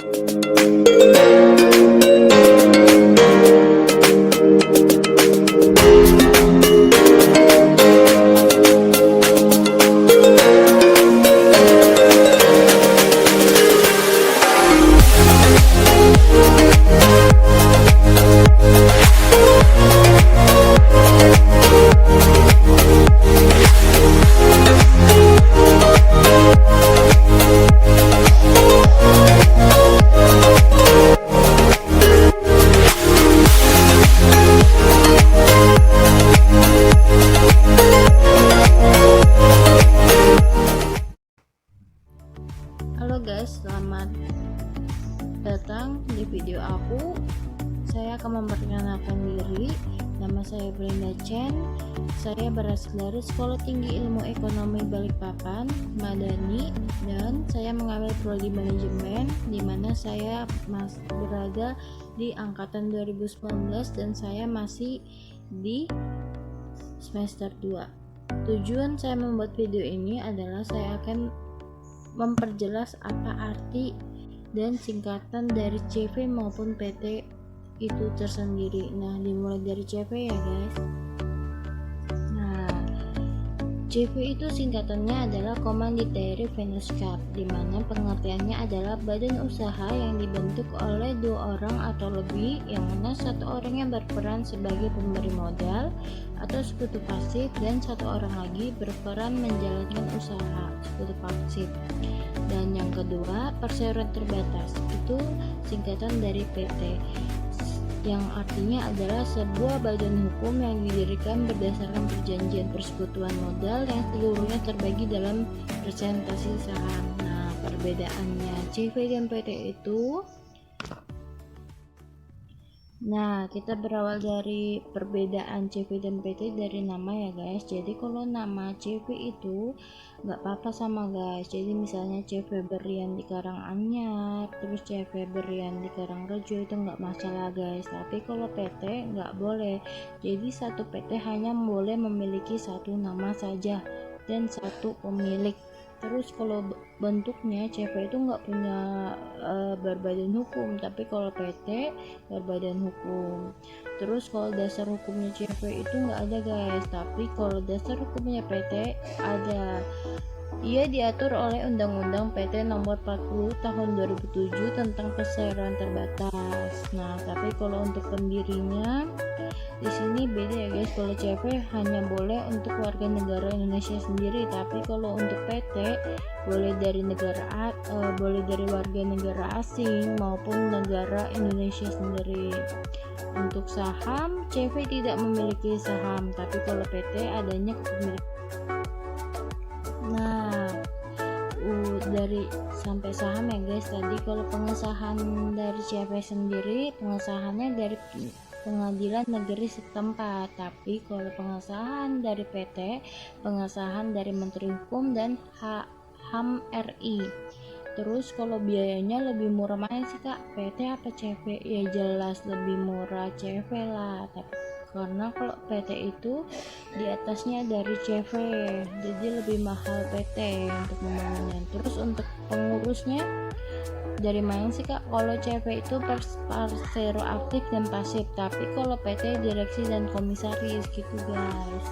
Halo guys, selamat datang di video aku. Saya akan memperkenalkan diri. Nama saya Brenda Chen. Saya berasal dari Sekolah Tinggi Ilmu Ekonomi Balikpapan, Madani, dan saya mengambil prodi manajemen, di mana saya berada di angkatan 2019 dan saya masih di semester 2. Tujuan saya membuat video ini adalah saya akan memperjelas apa arti dan singkatan dari CV maupun PT itu tersendiri. Nah, dimulai dari CV ya guys. Nah, CV itu singkatannya adalah Commanditary Finance Cap, di mana pengertiannya adalah badan usaha yang dibentuk oleh 2 orang atau lebih, yang mana 1 orang yang berperan sebagai pemberi modal atau sekutu pasif dan 1 orang lagi berperan menjalankan usaha sekutu pasif. Dan yang kedua, perseroan terbatas, itu singkatan dari PT, yang artinya adalah sebuah badan hukum yang didirikan berdasarkan perjanjian persekutuan modal yang seluruhnya terbagi dalam presentasi saham. Nah, perbedaannya CV dan PT itu, nah, kita berawal dari perbedaan CV dan PT dari nama ya guys. Jadi kalau nama CV itu nggak apa-apa sama guys. Jadi misalnya CV Berlian di Karanganyar, terus CV Berlian di Karangrejo, itu nggak masalah guys. Tapi kalau PT nggak boleh. Jadi satu PT hanya boleh memiliki 1 nama saja dan 1 pemilik. Terus kalau bentuknya CV itu nggak punya berbadan hukum, tapi kalau PT berbadan hukum. Terus kalau dasar hukumnya CV itu nggak ada guys, tapi kalau dasar hukumnya PT ada. Ia diatur oleh Undang-Undang PT Nomor 40 Tahun 2007 tentang perseroan terbatas. Nah, tapi kalau untuk pendirinya di sini beda ya guys. Kalau CV hanya boleh untuk warga negara Indonesia sendiri, tapi kalau untuk PT boleh dari boleh dari warga negara asing maupun negara Indonesia sendiri. Untuk saham, CV tidak memiliki saham, tapi kalau PT adanya kepemilikan. Nah, dari sampai saham ya guys. Tadi kalau pengesahan dari CV sendiri, pengesahannya dari pengadilan negeri setempat, tapi kalau pengesahan dari PT, pengesahan dari Menteri Hukum dan HAM RI. Terus kalau biayanya lebih murah mana sih kak, PT apa CV? Ya jelas lebih murah CV lah, tapi karena kalau PT itu di atasnya dari CV, jadi lebih mahal PT untuk membangunnya. Terus untuk pengurusnya dari mana sih kak? Kalau CV itu persero aktif dan pasif, tapi kalau PT direksi dan komisaris gitu guys.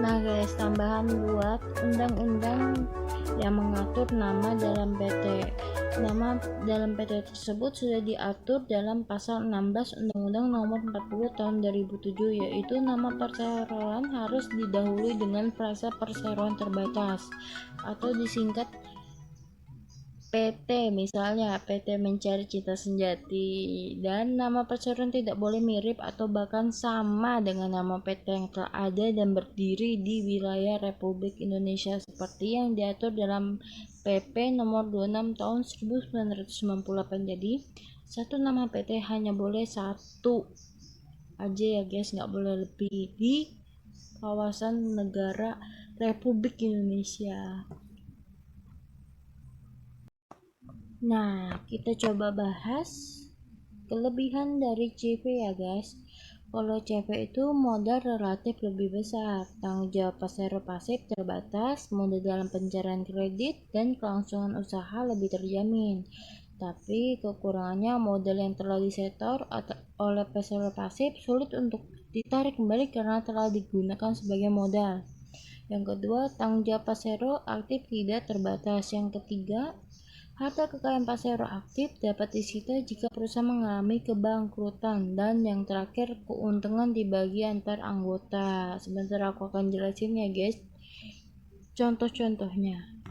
Nah guys, tambahan buat undang-undang yang mengatur nama dalam PT. Nama dalam PT tersebut sudah diatur dalam pasal 16 Undang-Undang Nomor 40 Tahun 2007, yaitu nama perseroan harus didahului dengan frasa perseroan terbatas atau disingkat PT, misalnya PT Mencari Cinta Sejati, dan nama perseroan tidak boleh mirip atau bahkan sama dengan nama PT yang telah ada dan berdiri di wilayah Republik Indonesia seperti yang diatur dalam PP nomor 26 tahun 1998. Jadi satu nama PT hanya boleh 1 aja ya guys, nggak boleh lebih di kawasan negara Republik Indonesia. Nah, kita coba bahas kelebihan dari CV ya guys. Kalau CV itu modal relatif lebih besar, tanggung jawab pasif terbatas, mudah dalam pencarian kredit, dan kelangsungan usaha lebih terjamin. Tapi kekurangannya modal yang terlalu disetor oleh pasif sulit untuk ditarik kembali karena telah digunakan sebagai modal. Yang kedua, tanggung jawab pasero aktif tidak terbatas. Yang ketiga, harta kekayaan pasero aktif dapat disita jika perusahaan mengalami kebangkrutan. Dan yang terakhir, keuntungan dibagi antar anggota. Sebentar aku akan jelasin ya guys, contoh-contohnya.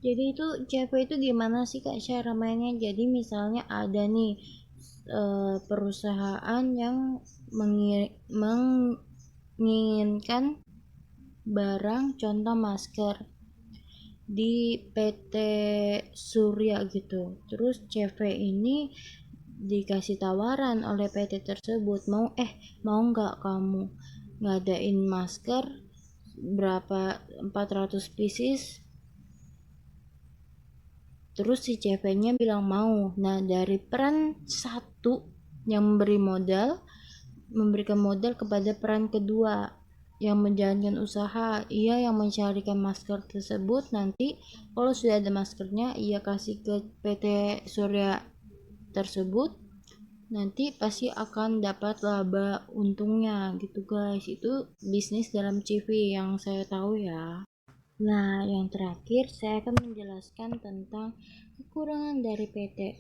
Jadi itu CV itu gimana sih Kak cara mainnya? Jadi misalnya ada nih perusahaan yang menginginkan barang contoh masker di PT Surya gitu. Terus CV ini dikasih tawaran oleh PT tersebut, mau nggak kamu ngadain masker berapa 400 pieces. Terus si CV-nya bilang mau. Nah, dari peran satu yang memberikan modal kepada peran kedua yang menjalankan usaha, ia yang mencarikan masker tersebut. Nanti kalau sudah ada maskernya, ia kasih ke PT Surya tersebut, nanti pasti akan dapat laba untungnya gitu guys. Itu bisnis dalam CV yang saya tahu ya. Nah, yang terakhir saya akan menjelaskan tentang kekurangan dari PT.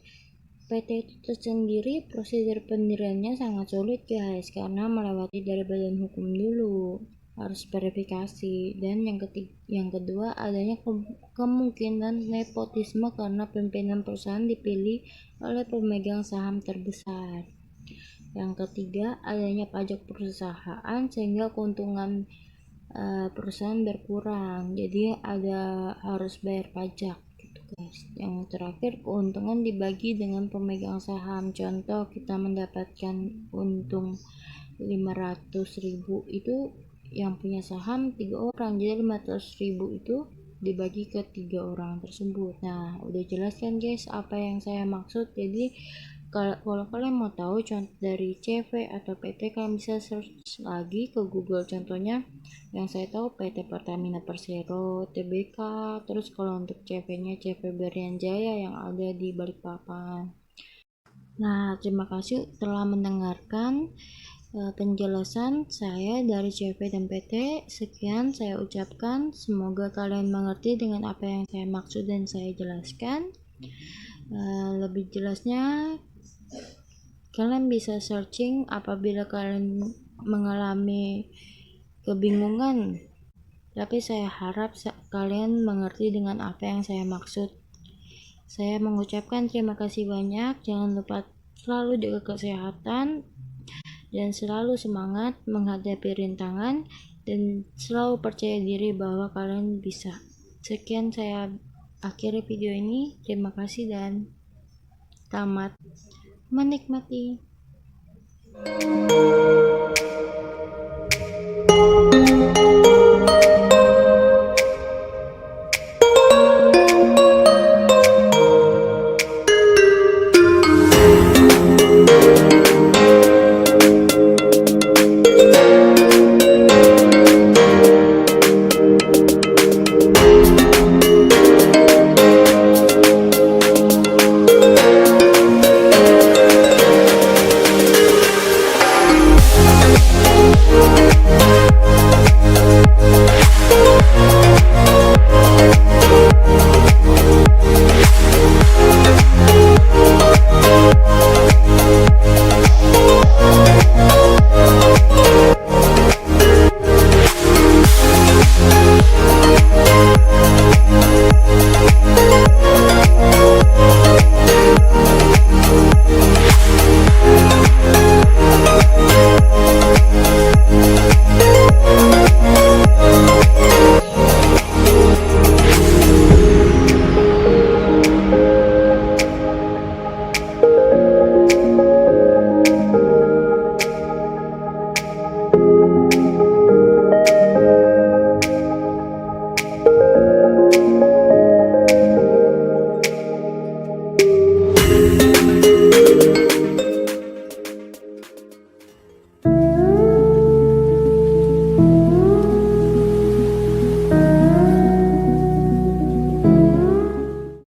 PT itu tersendiri prosedur pendiriannya sangat sulit guys, karena melewati dari badan hukum dulu, harus verifikasi. Dan yang kedua, adanya kemungkinan nepotisme karena pimpinan perusahaan dipilih oleh pemegang saham terbesar. Yang ketiga, adanya pajak perusahaan sehingga keuntungan perusahaan berkurang, jadi harus bayar pajak gitu guys. Yang terakhir, keuntungan dibagi dengan pemegang saham. Contoh, kita mendapatkan untung 500.000, itu yang punya saham 3 orang, jadi 500.000 itu dibagi ke 3 orang tersebut. Nah, udah jelas kan guys apa yang saya maksud. Jadi kalau kalian mau tahu contoh dari CV atau PT, kalian bisa search lagi ke Google. Contohnya yang saya tahu PT Pertamina Persero, TBK. Terus kalau untuk CV-nya CV Berlian Jaya yang ada di Balikpapan. Nah, terima kasih telah mendengarkan penjelasan saya dari CV dan PT. Sekian saya ucapkan, semoga kalian mengerti dengan apa yang saya maksud dan saya jelaskan. Lebih jelasnya kalian bisa searching apabila kalian mengalami kebingungan, tapi saya harap kalian mengerti dengan apa yang saya maksud. Saya mengucapkan terima kasih banyak. Jangan lupa selalu jaga kesehatan dan selalu semangat menghadapi rintangan, dan selalu percaya diri bahwa kalian bisa. Sekian, saya akhiri video ini. Terima kasih dan selamat menikmati.